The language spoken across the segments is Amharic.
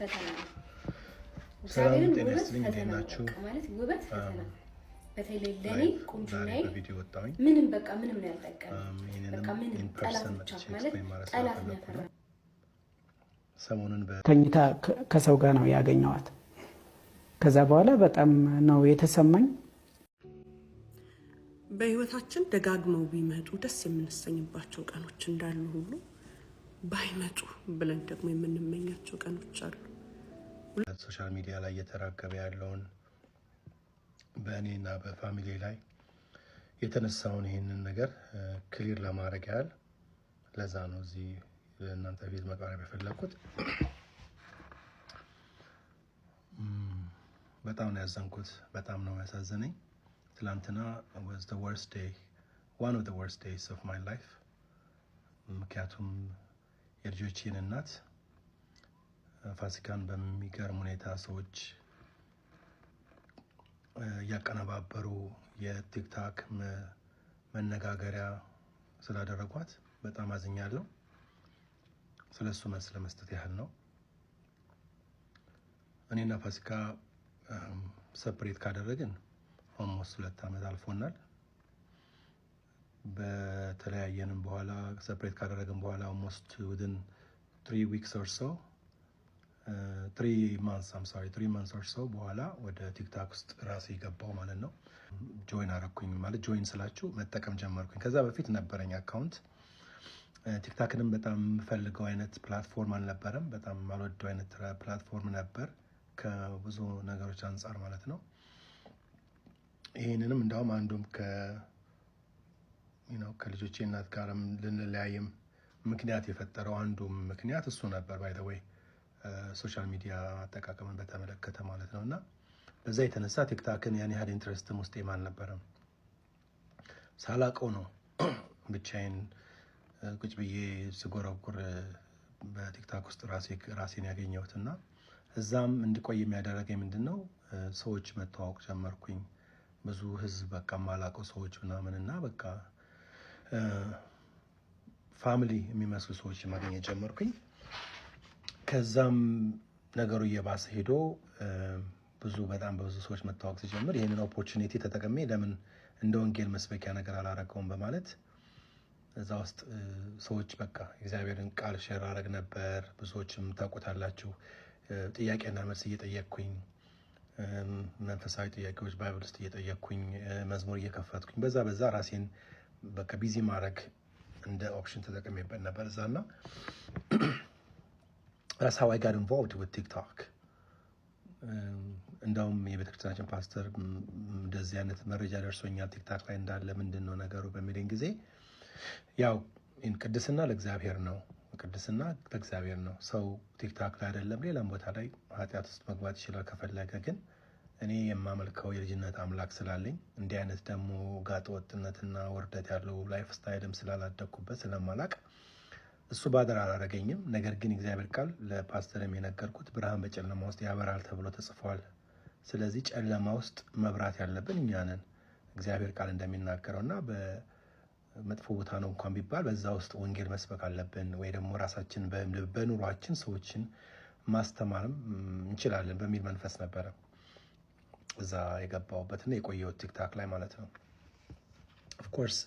ፈተና ነው። ሰላም ጤና ይስጥልኝ። እንዴት ናችሁ? ማለት ውበት ፈተና በተለይ ለኔ ቁንጅናዬ በቪዲዮ ወጣሁኝ። ምንም በቃ ምንም ነው ያልጠቀመኝ። በቃ ምንም ጠላት ብቻ ማለት ጠላት ነበር። ሰሞኑን ተኝታ ከሰው ጋር ነው ያገኘዋት። ከዛ በኋላ በጣም ነው የተሰማኝ። በህይወታችን ደጋግመው ቢመጡ ደስ የምንሰኝባቸው ቀኖች እንዳሉ ሁሉ ባይመጡ ብለን ደግሞ የምንመኛቸው ቀኖች አሉ። ሶሻል ሚዲያ ላይ እየተራገበ ያለውን በእኔና በፋሚሊ ላይ የተነሳውን ይህንን ነገር ክሊር ለማድረግ ያህል ለዛ ነው እዚህ እናንተ ፊት መቅረብ የፈለኩት። በጣም ነው ያዘንኩት፣ በጣም ነው ያሳዘነኝ። ትላንትና was the worst day, one of the worst days of my life። ምክንያቱም የልጆቼን እናት ፋሲካን በሚገርም ሁኔታ ሰዎች ያቀነባበሩ የቲክታክ መነጋገሪያ ስላደረጓት በጣም አዝኛለሁ። ስለሱ መልስ ለመስጠት ያህል ነው። እኔና ፋሲካ ሰፕሬት ካደረግን ኦልሞስት 2 ዓመት አልፎናል። በተለያየንም በኋላ ሰፕሬት ካደረግን በኋላ ኦልሞስት within 3 weeks or so 3 months or so በኋላ ወደ ቲክታክ ውስጥ ራሴ ገባው ማለት ነው። ጆይን አረኩኝ ማለት ጆይን ስላችሁ መጠቀም ጀመርኩኝ። ከዛ በፊት ነበረኝ አካውንት። ቲክታክንም በጣም የምፈልገው አይነት ፕላትፎርም አልነበረም። በጣም ማልወደው አይነት ፕላትፎርም ነበር ከብዙ ነገሮች አንጻር ማለት ነው። ይሄንንም እንደውም አንዱም ከልጆቼ እናት ጋርም ልንለያይም ምክንያት የፈጠረው አንዱም ምክንያት እሱ ነበር። ባይ ዘ ዌይ ሶሻል ሚዲያ አጠቃቀምን በተመለከተ ማለት ነው። እና በዛ የተነሳ ቲክታክን ያን ያህል ኢንትረስትም ውስጤም አልነበረም። ሳላውቀው ነው ብቻዬን ቁጭ ብዬ ስጎረጉር በቲክታክ ውስጥ ራሴን ያገኘሁት። እና እዛም እንድቆይ የሚያደርገኝ ምንድነው ሰዎች መተዋወቅ ጀመርኩኝ። ብዙ ህዝብ በቃ ማላውቀው ሰዎች ምናምን እና በቃ ፋሚሊ የሚመስሉ ሰዎች ማግኘት ጀመርኩኝ። ከዛም ነገሩ እየባሰ ሄዶ በጣም በብዙ ሰዎች መተዋወቅ ሲጀምር ይሄንን ኦፖርቹኒቲ ተጠቅሜ ለምን እንደ ወንጌል መስበኪያ ነገር አላረገውም በማለት እዛ ውስጥ ሰዎች በቃ እግዚአብሔርን ቃል ሼር አረግ ነበር። ብዙዎችም ታውቁታላችሁ። ጥያቄና መልስ እየጠየቅኩኝ መንፈሳዊ ጥያቄዎች ባይብል ውስጥ እየጠየቅኩኝ መዝሙር እየከፈትኩኝ በዛ ራሴን በቃ ቢዚ ማድረግ እንደ ኦፕሽን ተጠቅሜበት ነበር እዛና that's how I got involved with TikTok። እንደውም የቤተክርስቲያናችን ፓስተር እንደዚህ አይነት መረጃ ደርሶኛል ቲክታክ ላይ እንዳለ ምንድነው ነገሩ በሚለኝ ጊዜ ያው ቅድስና ለእግዚአብሔር ነው፣ ቅድስና ለእግዚአብሔር ነው። ሰው ቲክታክ ላይ አይደለም ሌላም ቦታ ላይ ኃጢአት ውስጥ መግባት ይችላል ከፈለገ። ግን እኔ የማመልከው የልጅነት አምላክ ስላለኝ እንዲህ አይነት ደግሞ ጋጠ ወጥነትና ወርደት ያለው ላይፍ ስታይልም ስላላደኩበት ስለማላቅ እሱ ባደር አላረገኝም። ነገር ግን እግዚአብሔር ቃል ለፓስተርም የነገርኩት ብርሃን በጨለማ ውስጥ ያበራል ተብሎ ተጽፏል። ስለዚህ ጨለማ ውስጥ መብራት ያለብን እኛ ነን እግዚአብሔር ቃል እንደሚናገረውና በመጥፎ ቦታ ነው እንኳን ቢባል በዛ ውስጥ ወንጌል መስበክ አለብን ወይ ደግሞ ራሳችን በኑሯችን ሰዎችን ማስተማርም እንችላለን በሚል መንፈስ ነበረ እዛ የገባውበትና የቆየሁት ቲክታክ ላይ ማለት ነው። ኦፍ ኮርስ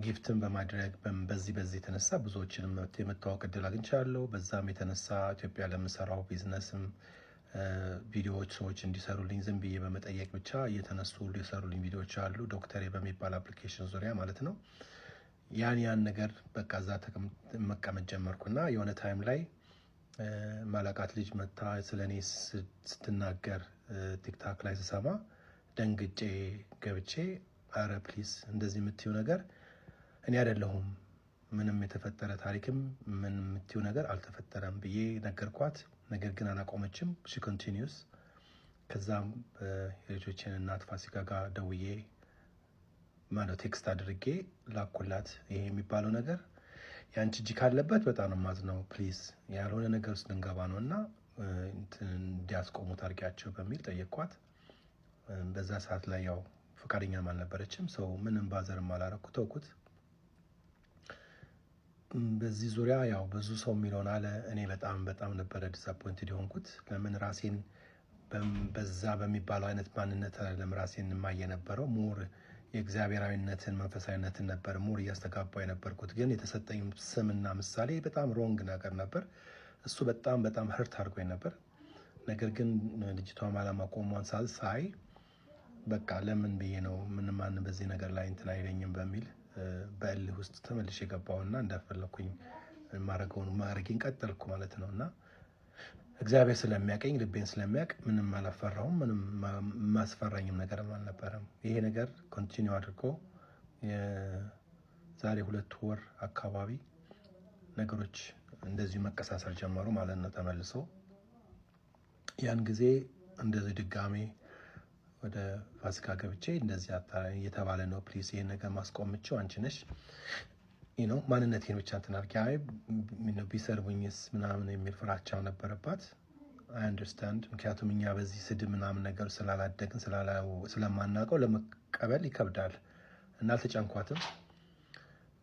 ጊፍትን በማድረግ በዚህ የተነሳ ብዙዎችንም የመተዋወቅ እድል አግኝቻለሁ። በዛም የተነሳ ኢትዮጵያ ለምሰራው ቢዝነስም ቪዲዮዎች ሰዎች እንዲሰሩልኝ ዝም ብዬ በመጠየቅ ብቻ እየተነሱ ሊሰሩልኝ ቪዲዮዎች አሉ። ዶክተሬ በሚባል አፕሊኬሽን ዙሪያ ማለት ነው። ያን ነገር በቃ እዛ መቀመጥ ጀመርኩና የሆነ ታይም ላይ ማላቃት ልጅ መታ ስለኔ ስትናገር ቲክታክ ላይ ስሰማ ደንግጬ ገብቼ አረ ፕሊዝ እንደዚህ የምትይው ነገር እኔ አይደለሁም፣ ምንም የተፈጠረ ታሪክም ምን የምትይው ነገር አልተፈጠረም ብዬ ነገርኳት። ነገር ግን አላቆመችም። ሺ ኮንቲኒዩስ። ከዛም የልጆቼን እናት ፋሲካ ጋር ደውዬ ማለት ቴክስት አድርጌ ላኩላት። ይሄ የሚባለው ነገር ያንቺ እጅ ካለበት በጣም ነው የማዝነው፣ ፕሊዝ ያልሆነ ነገር ውስጥ ልንገባ ነው እና እንዲያስቆሙት አድርጊያቸው በሚል ጠየቅኳት። በዛ ሰዓት ላይ ያው ፈቃደኛም አልነበረችም። ሰው ምንም ባዘርም አላረኩ ተውኩት። በዚህ ዙሪያ ያው ብዙ ሰው የሚለውን አለ። እኔ በጣም ነበረ ዲስአፖይንትድ የሆንኩት። ለምን ራሴን በዛ በሚባለው አይነት ማንነት አይደለም ራሴን የማየ ነበረው። ሙር የእግዚአብሔራዊነትን መንፈሳዊነትን ነበር ሙር እያስተጋባው የነበርኩት። ግን የተሰጠኝ ስምና ምሳሌ በጣም ሮንግ ነገር ነበር። እሱ በጣም ህርት አድርጎኝ ነበር። ነገር ግን ልጅቷም አለማቆሟን ሳይ በቃ ለምን ብዬ ነው ምንም ማን በዚህ ነገር ላይ እንትን አይለኝም በሚል በእልህ ውስጥ ተመልሼ የገባውና እንዳፈለኩኝ ማድረጌን ቀጠልኩ ማለት ነው። እና እግዚአብሔር ስለሚያቀኝ ልቤን ስለሚያቅ ምንም አላፈራሁም። ምንም ማስፈራኝም ነገርም አልነበረም። ይሄ ነገር ኮንቲኒው አድርጎ የዛሬ 2 ወር አካባቢ ነገሮች እንደዚሁ መቀሳሰር ጀመሩ ማለት ነው ተመልሶ። ያን ጊዜ እንደዚህ ድጋሜ ወደ ፋሲካ ገብቼ እንደዚህ እየተባለ ነው ፕሊዝ ይሄን ነገር ማስቆምቸው አንቺ ነሽ ማንነቴን ብቻ እንትን አድርጊ። አይ ቢሰርቡኝስ ምናምን የሚል ፍራቻው ነበረባት። አይ አንደርስታንድ። ምክንያቱም እኛ በዚህ ስድብ ምናምን ነገር ስላላደግን ስለማናውቀው ለመቀበል ይከብዳል እና አልተጨንኳትም።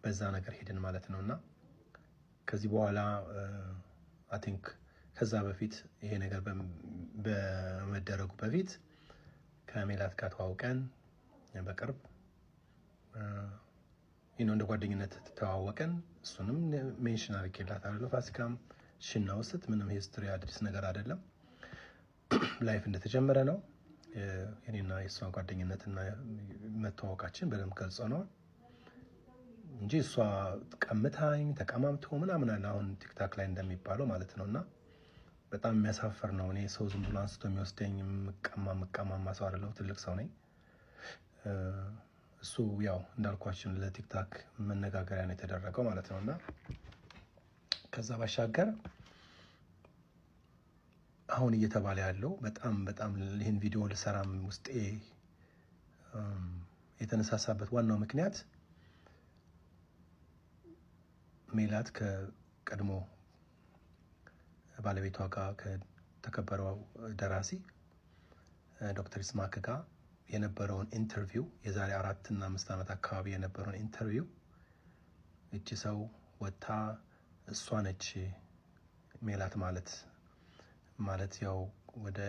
በዛ ነገር ሄድን ማለት ነው። እና ከዚህ በኋላ አይ ቲንክ ከዛ በፊት ይሄ ነገር በመደረጉ በፊት ከሜላት ጋር ተዋውቀን በቅርብ እንደ ጓደኝነት ተዋወቀን። እሱንም ሜንሽን አድርጌላታለሁ። ፋሲካም ሽና ውስጥ ምንም ሂስትሪ አዲስ ነገር አይደለም። ላይፍ እንደተጀመረ ነው። የኔና የእሷ ጓደኝነትና መተዋወቃችን በደንብ ገልጾ ነው እንጂ እሷ ቀምታኝ ተቀማምቶ ምናምን አለ አሁን ቲክታክ ላይ እንደሚባለው ማለት ነው። እና በጣም የሚያሳፍር ነው። እኔ ሰው ዝም ብሎ አንስቶ የሚወስደኝ ምቀማማ ሰው አይደለሁ። ትልቅ ሰው ነኝ። እሱ ያው እንዳልኳችሁ ለቲክታክ መነጋገሪያ ነው የተደረገው ማለት ነው። እና ከዛ ባሻገር አሁን እየተባለ ያለው በጣም ይህን ቪዲዮ ልሰራም ውስጤ የተነሳሳበት ዋናው ምክንያት ሜላት ከቀድሞ ባለቤቷ ጋር ከተከበረው ደራሲ ዶክተር ይስማዕከ ጋር የነበረውን ኢንተርቪው የዛሬ 4 እና 5 ዓመት አካባቢ የነበረውን ኢንተርቪው እቺ ሰው ወጣ እሷ ነች ሜላት ማለት ያው ወደ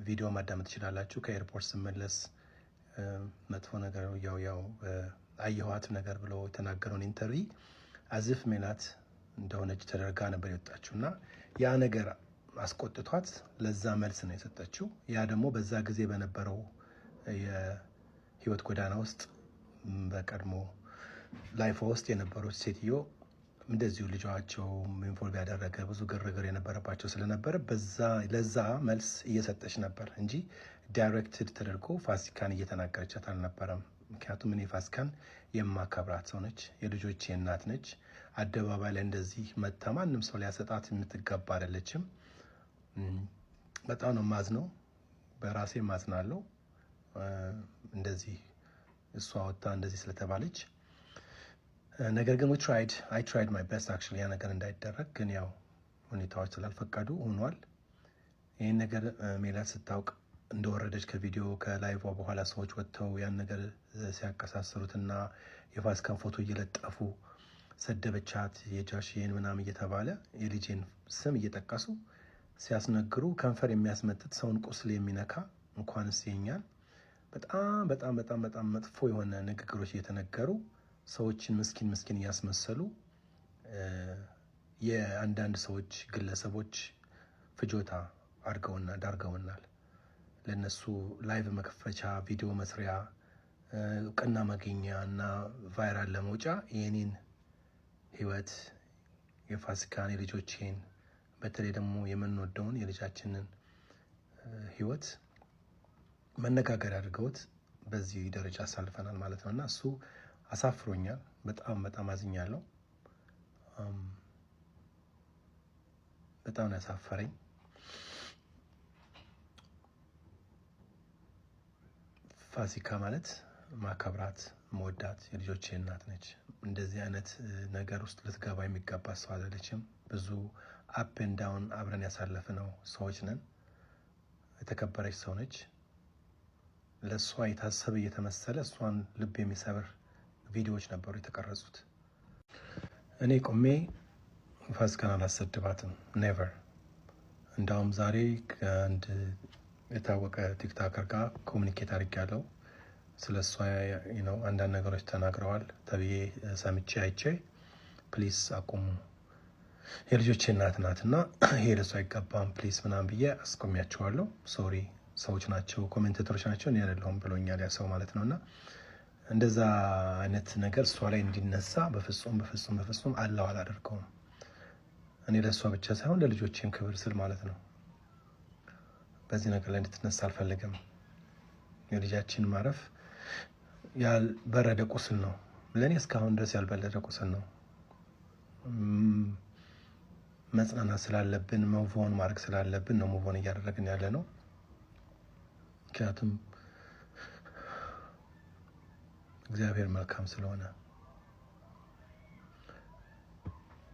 ቪዲዮ ማዳመጥ ትችላላችሁ። ከኤርፖርት ስመለስ መጥፎ ነገር ያው አየኋት ነገር ብሎ የተናገረውን ኢንተርቪው አዝፍ ሜላት እንደሆነች ተደርጋ ነበር የወጣችውና ያ ነገር አስቆጥቷት ለዛ መልስ ነው የሰጠችው። ያ ደግሞ በዛ ጊዜ በነበረው የህይወት ጎዳና ውስጥ በቀድሞ ላይፍ ውስጥ የነበሩት ሴትዮ እንደዚሁ ልጇቸው ኢንቮልቭ ያደረገ ብዙ ግርግር የነበረባቸው ስለነበረ ለዛ መልስ እየሰጠች ነበር እንጂ ዳይሬክትድ ተደርጎ ፋሲካን እየተናገረቻት አልነበረም። ምክንያቱም እኔ ፋሲካን የማከብራት ሰው ነች፣ የልጆቼ እናት ነች። አደባባይ ላይ እንደዚህ መታ ማንም ሰው ሊያሰጣት የምትገባ አይደለችም። በጣም ነው ማዝነው፣ በራሴ ማዝናለሁ። እንደዚህ እሷ ወጣ እንደዚህ ስለተባለች ነገር ግን I tried my best actually ያ ነገር እንዳይደረግ፣ ግን ያው ሁኔታዎች ስላልፈቀዱ ሆኗል። ይህን ነገር ሜላት ስታውቅ እንደወረደች ከቪዲዮ ከላይቭ በኋላ ሰዎች ወጥተው ያን ነገር ሲያቀሳስሩትና የፋሲካን ፎቶ እየለጠፉ ሰደበቻት የጃሽዬን ምናምን እየተባለ የልጄን ስም እየጠቀሱ ሲያስነግሩ ከንፈር የሚያስመጥጥ ሰውን ቁስል የሚነካ እንኳንስ የኛን በጣም መጥፎ የሆነ ንግግሮች እየተነገሩ ሰዎችን ምስኪን እያስመሰሉ የአንዳንድ ሰዎች ግለሰቦች ፍጆታ ዳርገውናል። ለነሱ ላይቭ መክፈቻ፣ ቪዲዮ መስሪያ፣ እውቅና ማግኛ እና ቫይራል ለመውጫ የኔን ህይወት የፋሲካን የልጆቼን በተለይ ደግሞ የምንወደውን የልጃችንን ህይወት መነጋገር አድርገውት በዚህ ደረጃ አሳልፈናል ማለት ነው። እና እሱ አሳፍሮኛል። በጣም አዝኛለሁ። በጣም ያሳፈረኝ ፋሲካ ማለት ማከብራት መወዳት የልጆቼ እናት ነች። እንደዚህ አይነት ነገር ውስጥ ልትገባ የሚገባ ሰው አይደለችም። ብዙ አፕ ኤንድ ዳውን አብረን ያሳለፍነው ሰዎች ነን። የተከበረች ሰው ነች። ለእሷ የታሰበ እየተመሰለ እሷን ልብ የሚሰብር ቪዲዮዎች ነበሩ የተቀረጹት እኔ ቆሜ ፋሲካን አላሰድባትም ኔቨር። እንዳውም ዛሬ ከአንድ የታወቀ ቲክቶከር ጋር ኮሚኒኬት አድርጌያለሁ። ስለ እሷ አንዳንድ ነገሮች ተናግረዋል ተብዬ ሰምቼ አይቼ ፕሊስ አቁሙ፣ የልጆቼ እናት ናት እና ይሄ ለሷ አይገባም ፕሊስ ምናምን ብዬ አስቆሚያቸዋለሁ። ሶሪ ሰዎች ናቸው ኮሜንቴተሮች ናቸው እኔ አይደለሁም ብሎኛል ያ ሰው ማለት ነው። እና እንደዛ አይነት ነገር እሷ ላይ እንዲነሳ በፍጹም አላው አላደርገውም። እኔ ለእሷ ብቻ ሳይሆን ለልጆቼም ክብር ስል ማለት ነው በዚህ ነገር ላይ እንድትነሳ አልፈልግም። የልጃችን ማረፍ ያልበረደ ቁስል ነው ለእኔ እስካሁን ድረስ ያልበረደ ቁስል ነው። መጽናናት ስላለብን ሙቭኦን ማድረግ ስላለብን ነው ሙቭኦን እያደረግን ያለ ነው። ምክንያቱም እግዚአብሔር መልካም ስለሆነ።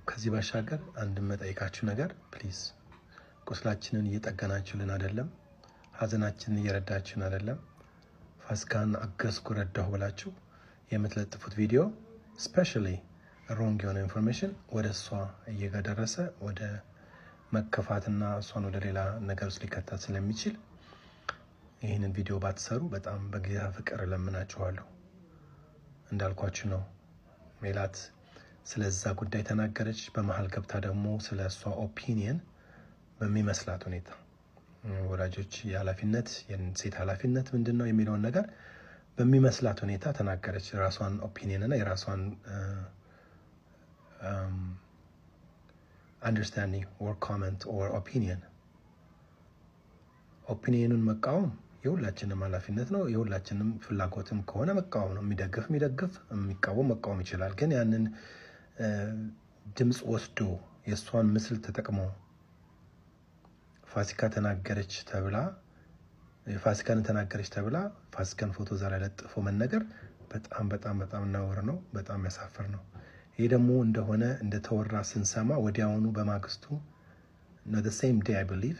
ከዚህ ባሻገር አንድ መጠይቃችሁ ነገር ፕሊዝ ቁስላችንን እየጠገናችሁልን አይደለም፣ ሀዘናችንን እየረዳችሁን አይደለም። ፋሲካን አገዝኩ ረዳሁ ብላችሁ የምትለጥፉት ቪዲዮ ስፔሻሊ ሮንግ የሆነ ኢንፎርሜሽን ወደ እሷ እየደረሰ ወደ መከፋትና እሷን ወደ ሌላ ነገር ውስጥ ሊከታት ስለሚችል ይህንን ቪዲዮ ባትሰሩ በጣም በጌታ ፍቅር እለምናችኋለሁ። እንዳልኳችሁ ነው ሜላት ስለዛ ጉዳይ ተናገረች። በመሀል ገብታ ደግሞ ስለ እሷ ኦፒኒየን በሚመስላት ሁኔታ ወላጆች የኃላፊነት የሴት ኃላፊነት ምንድን ነው የሚለውን ነገር በሚመስላት ሁኔታ ተናገረች። የራሷን ኦፒኒየን እና የራሷን አንደርስታንዲንግ ኦር ኮመንት ኦር ኦፒኒየን። ኦፒኒየኑን መቃወም የሁላችንም ኃላፊነት ነው። የሁላችንም ፍላጎትም ከሆነ መቃወም ነው። የሚደግፍ የሚቃወም መቃወም ይችላል። ግን ያንን ድምፅ ወስዶ የእሷን ምስል ተጠቅሞ ፋሲካን ተናገረች ተብላ ፋሲካን ፎቶ ዛሬ ለጥፎ መነገር በጣም ነውር ነው። በጣም የሚያሳፍር ነው። ይሄ ደግሞ እንደሆነ እንደተወራ ስንሰማ ወዲያውኑ በማግስቱ the same day I believe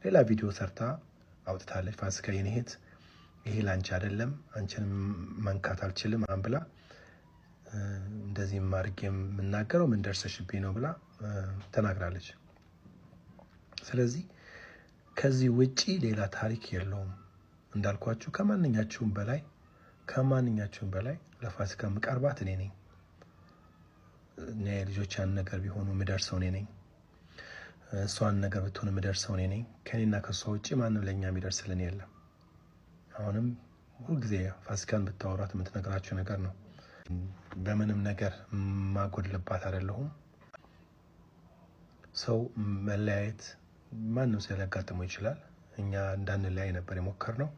ሌላ ቪዲዮ ሰርታ አውጥታለች። ፋሲካ የኔ እህት ይሄ ላንቺ አይደለም፣ አንቺን መንካት አልችልም አንብላ እንደዚህ ማርጌ የምናገረው ምን ደርሰሽብኝ ነው ብላ ተናግራለች። ስለዚህ ከዚህ ውጪ ሌላ ታሪክ የለውም። እንዳልኳችሁ ከማንኛችሁም በላይ ለፋሲካ ምቀርባት እኔ ነኝ። ልጆች ያን ነገር ቢሆኑ ምደርሰው እኔ ነኝ። እሷን ነገር ብትሆን ምደርሰው እኔ ነኝ። ከኔና ከሷ ውጪ ማንም ለኛ የሚደርስልን የለም። አሁንም ሁልጊዜ ፋሲካን ብታወራት የምትነግራችሁ ነገር ነው። በምንም ነገር ማጎድልባት አይደለሁም። ሰው መለያየት ማንም ሰው ሊያጋጥመው ይችላል። እኛ እንዳንለያይ ነበር የሞከርነው።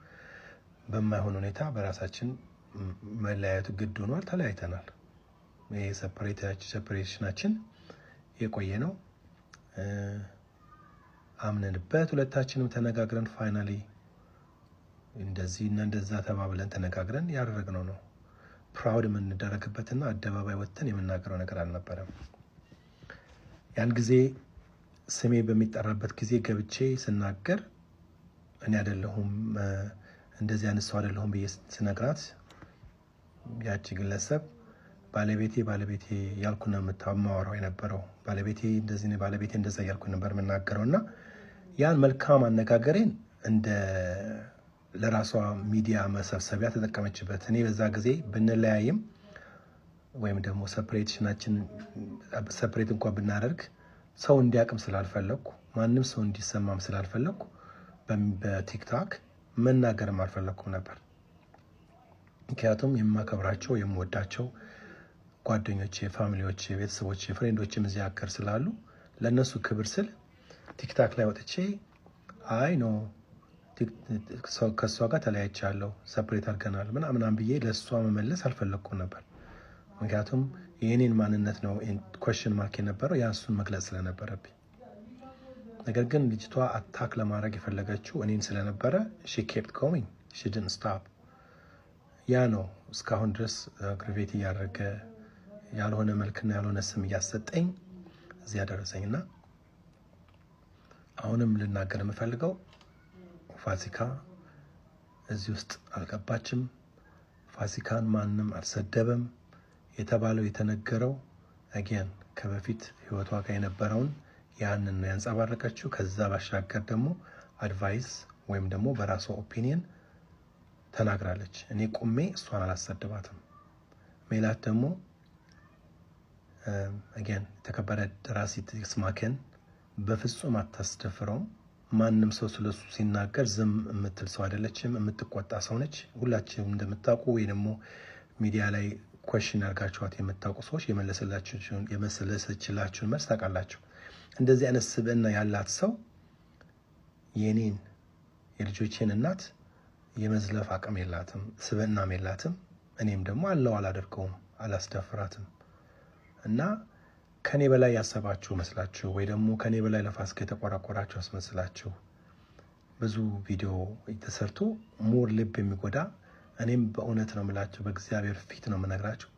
በማይሆን ሁኔታ በራሳችን መለያየቱ ግድ ሆኗል። ተለያይተናል። ይሄ ሴፐሬሽናችን የቆየ ነው። አምነንበት ሁለታችንም ተነጋግረን ፋይናሊ እንደዚህ እና እንደዛ ተባብለን ተነጋግረን ያደረግነው ነው። ፕራውድ የምንደረግበትና አደባባይ ወጥተን የምናገረው ነገር አልነበረም። ያን ጊዜ ስሜ በሚጠራበት ጊዜ ገብቼ ስናገር እኔ አይደለሁም እንደዚህ አይነት ሰው አይደለሁም ብዬ ስነግራት ያቺ ግለሰብ ባለቤቴ ያልኩ ነው የምታማወራው የነበረው። ባለቤቴ እንደዛ ያልኩ ነበር የምናገረውና ያን መልካም አነጋገሬን እንደ ለራሷ ሚዲያ መሰብሰቢያ ተጠቀመችበት። እኔ በዛ ጊዜ ብንለያይም ወይም ደግሞ ሰፕሬት እንኳን ብናደርግ ሰው እንዲያቅም ስላልፈለኩ ማንም ሰው እንዲሰማም ስላልፈለኩ በቲክቶክ መናገርም አልፈለኩም ነበር። ምክንያቱም የማከብራቸው የምወዳቸው ጓደኞቼ፣ ፋሚሊዎቼ፣ ቤተሰቦቼ፣ ፍሬንዶችም እዚህ ሀገር ስላሉ ለነሱ ክብር ስል ቲክቶክ ላይ ወጥቼ አይ ኖ ከሷ ጋር ተለያይቻለሁ ሰፕሬት አድርገናል ምናምን ብዬ ለሷ መመለስ አልፈለኩም ነበር። ምክንያቱም የኔን ማንነት ነው ኩዌስችን ማርክ የነበረው ያሱን መግለጽ ስለነበረብኝ። ነገር ግን ልጅቷ አታክ ለማድረግ የፈለገችው እኔን ስለነበረ she kept going, she didn't stop። ያ ነው እስካሁን ድረስ ግሪቬት እያደረገ ያልሆነ መልክና ያልሆነ ስም እያሰጠኝ እዚህ ያደረሰኝና አሁንም ልናገር የምፈልገው ፋሲካ እዚህ ውስጥ አልገባችም። ፋሲካን ማንም አልሰደበም። የተባለው የተነገረው again ከበፊት ህይወቷ ጋር የነበረውን ያንን ነው ያንጸባረቀችው። ከዛ ባሻገር ደግሞ አድቫይስ ወይም ደግሞ በራሷ ኦፒኒየን ተናግራለች። እኔ ቁሜ እሷን አላሰድባትም። ሜላት ደግሞ again የተከበረ ደራሲ ይስማከን በፍጹም አታስደፍረውም። ማንም ሰው ስለሱ ሲናገር ዝም የምትል ሰው አይደለችም። የምትቆጣ ሰው ነች። ሁላችንም እንደምታውቁ ወይ ደግሞ ሚዲያ ላይ ኮሽን አድርጋችኋት የምታውቁ ሰዎች የመለሰችላችሁን መልስ ታውቃላችሁ። እንደዚህ አይነት ስብዕና ያላት ሰው የኔን የልጆቼን እናት የመዝለፍ አቅም የላትም፣ ስብዕናም የላትም። እኔም ደግሞ አላደርገውም፣ አላስደፍራትም። እና ከኔ በላይ ያሰባችሁ መስላችሁ ወይ ደግሞ ከኔ በላይ ለፋሲካ የተቆራቆራችሁ አስመስላችሁ ብዙ ቪዲዮ ተሰርቶ ሞር ልብ የሚጎዳ እኔም በእውነት ነው የምላችሁ፣ በእግዚአብሔር ፊት ነው የምነግራችሁ።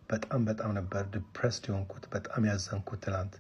በጣም ነበር ዲፕሬስድ የሆንኩት፣ በጣም ያዘንኩት ትናንት